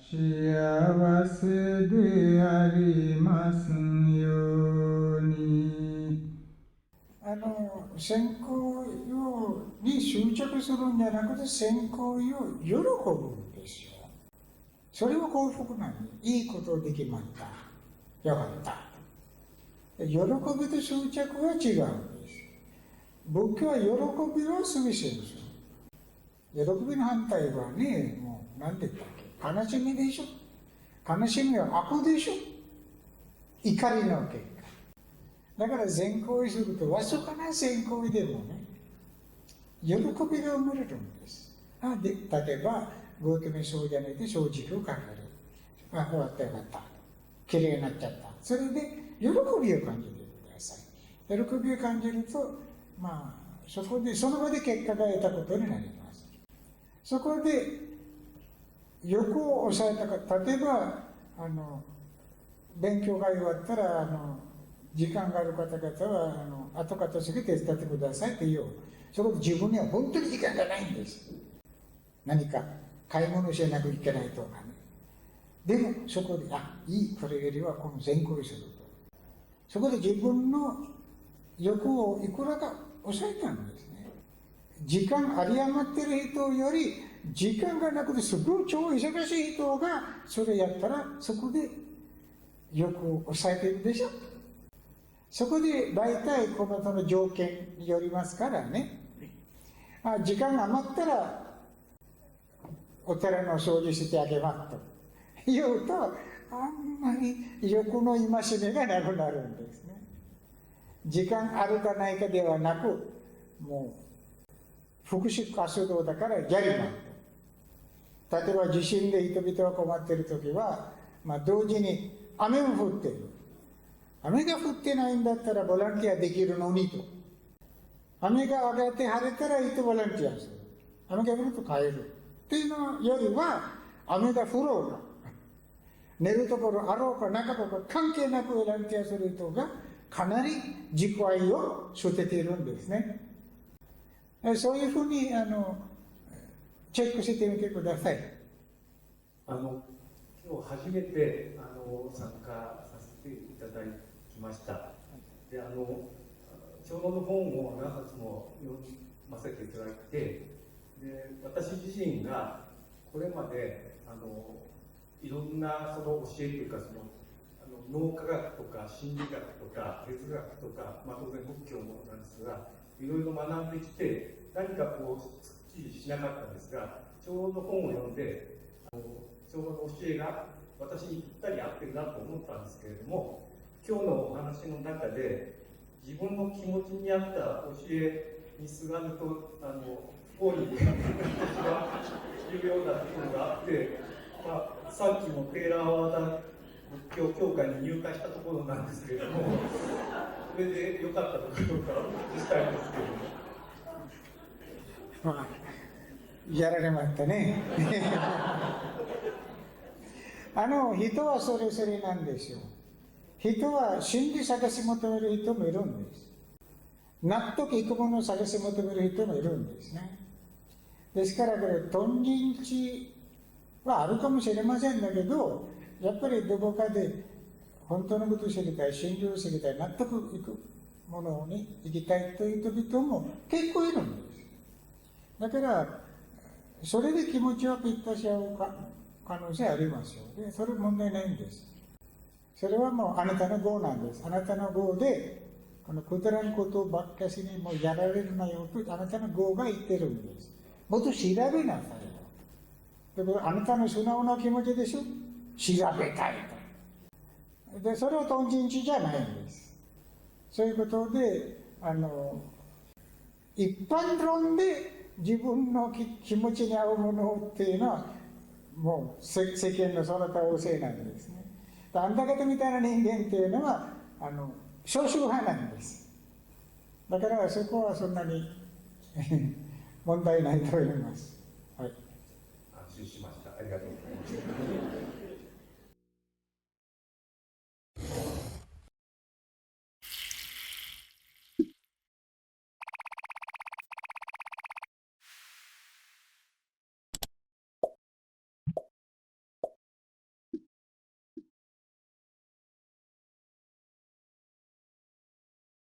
幸せでありますように。選考に執着するんじゃなくて、選考を喜ぶんですよ。それは幸福なの。いいことできました。よかった。喜びと執着は違うんです。仏教は喜びを推進する。喜びの反対はね、もう何て言ったっけ、悲しみでしょ。悲しみは悪でしょ。怒りの結果。だから善行為すると、わずかな善行為でもね、喜びが生まれるんです。で、例えば、ゴートメそうじゃないで正直をかける。終わったよかった。綺麗になっちゃった。それで、喜びを感じてください。喜びを感じると、そこで、その場で結果が得たことになります。そこで、欲を抑えたか、例えば、勉強が終わったら、時間がある方々は、後片付け手伝ってくださいって言おう。そこで自分には本当に時間がないんです。何か買い物しなきゃいけないとかね。でも、そこで、これよりはこの善行をすると。そこで自分の欲をいくらか抑えたんですね。時間有り余ってる人より、時間がなくてすごい超忙しい人がそれやったら、そこで欲を抑えてるでしょ。そこで大体このの条件によりますからね。時間が余ったらお寺の掃除してあげますと言うと、あんまり欲の戒めがなくなるんですね。時間あるかないかではなく、もう福祉活動だからやりますと。例えば地震で人々が困っている時は、同時に雨も降っている。雨が降ってないんだったらボランティアできるのにと。雨が上がって晴れたら行ってボランティアする。雨が降ると帰る。っていうのよりは、雨が降ろうが、寝るところあろうかなかろうか関係なくボランティアする人がかなり自己愛を捨てているんですね。そういうふうにチェックしてみてください。今日初めて参加させていただきました。で長老の本を何冊も読ませていただいて、で私自身がこれまでいろんなその教えというか、脳科学とか心理学とか哲学とか、当然仏教もなんですが、いろいろ学んできて、何かすっきりしなかったんですが、長老の本を読んで長老の教えが私にぴったり合ってるなと思ったんですけれども、今日のお話の中で自分の気持ちに合った教えにすがると不幸になってしまういうようなところがあって、さっきのテーラーワーダ仏教協会に入会したところなんですけれども、それで良かったのかどうかお聞きしたいんですけれども。やられましたね。人はそれぞれなんですよ。人は真理探し求める人もいるんです。納得いくものを探し求める人もいるんですね。ですからこれ、貪嗔痴はあるかもしれませんだけど、やっぱりどこかで本当のことを知りたい、真理を知りたい、納得いくものに生きたいという人々も結構いるんです。だから、それで気持ちをぴったし合う可能性ありますよ。で、それ問題ないんです。それはもうあなたの業なんです。あなたの業で、このくだらんことばっかしにもうやられるなよと、あなたの業が言ってるんです。もっと調べなさいよ。だからあなたの素直な気持ちでしょ。調べたいと。で、それは貪嗔痴じゃないんです。そういうことで、一般論で自分の気持ちに合うものっていうのは、もう世間のその他大勢なんですね。あんた方みたいな人間っていうのは少数派なんです。だからそこはそんなに問題ないと思います。はい。安心しました。ありがとうございます。